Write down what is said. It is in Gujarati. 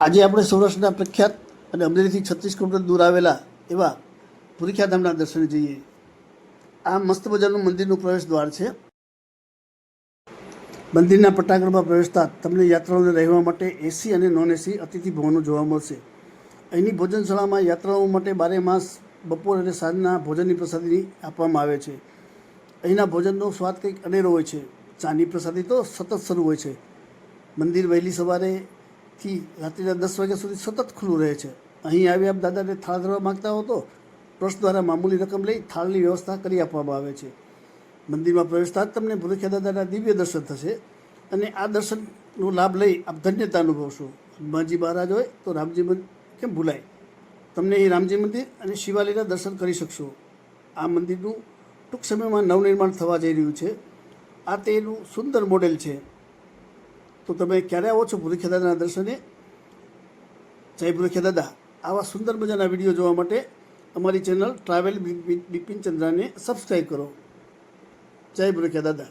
આજે આપણે સૌરાષ્ટ્રના પ્રખ્યાત અને અમરેલીથી 36 કિલોમીટર દૂર આવેલા એવા ભૂરીખ્યા ધામના દર્શને જઈએ. આ મસ્ત મજાનું મંદિરનું પ્રવેશ દ્વાર છે. મંદિરના પટાંગણમાં પ્રવેશતા તમને યાત્રાળુઓને રહેવા માટે એસી અને નોન એસી અતિથિ ભવનો જોવા મળશે. અહીંની ભોજનશાળામાં યાત્રાળુઓ માટે 12 માસ બપોર અને સાંજના ભોજનની પ્રસાદી આપવામાં આવે છે. અહીંના ભોજનનો સ્વાદ કંઈક અનેરો હોય છે. ચાની પ્રસાદી તો સતત શરૂ હોય છે. મંદિર વહેલી સવારેથી રાત્રિના 10 વાગ્યા સુધી સતત ખુલ્લું રહે છે. અહીં આવી આપ દાદાને થાળ ધરવા માગતા હો તો ટ્રસ્ટ દ્વારા મામૂલી રકમ લઈ થાળની વ્યવસ્થા કરી આપવામાં આવે છે. મંદિરમાં પ્રવેશતા જ તમને ભૂરીખ્યા દાદાના દિવ્ય દર્શન થશે અને આ દર્શનનો લાભ લઈ આપ ધન્યતા અનુભવશો. હનુમાનજી મહારાજ હોય તો રામજી મંદિર કેમ ભૂલાય? તમને અહીં રામજી મંદિર અને શિવાલયના દર્શન કરી શકશો. આ મંદિરનું ટૂંક સમયમાં નવનિર્માણ થવા જઈ રહ્યું છે. આ તેનું સુંદર મોડેલ છે. તો તમે ક્યારે આવો છો ભૂરીખ્યા દાદાના દર્શને? જય ભૂરીખ્યા દાદા. આવા સુંદર મજાના વિડીયો જોવા માટે અમારી ચેનલ ટ્રાવેલ બિપિન ચંદ્રાને સબસ્ક્રાઈબ કરો. જય ભૂરીખ્યા દાદા.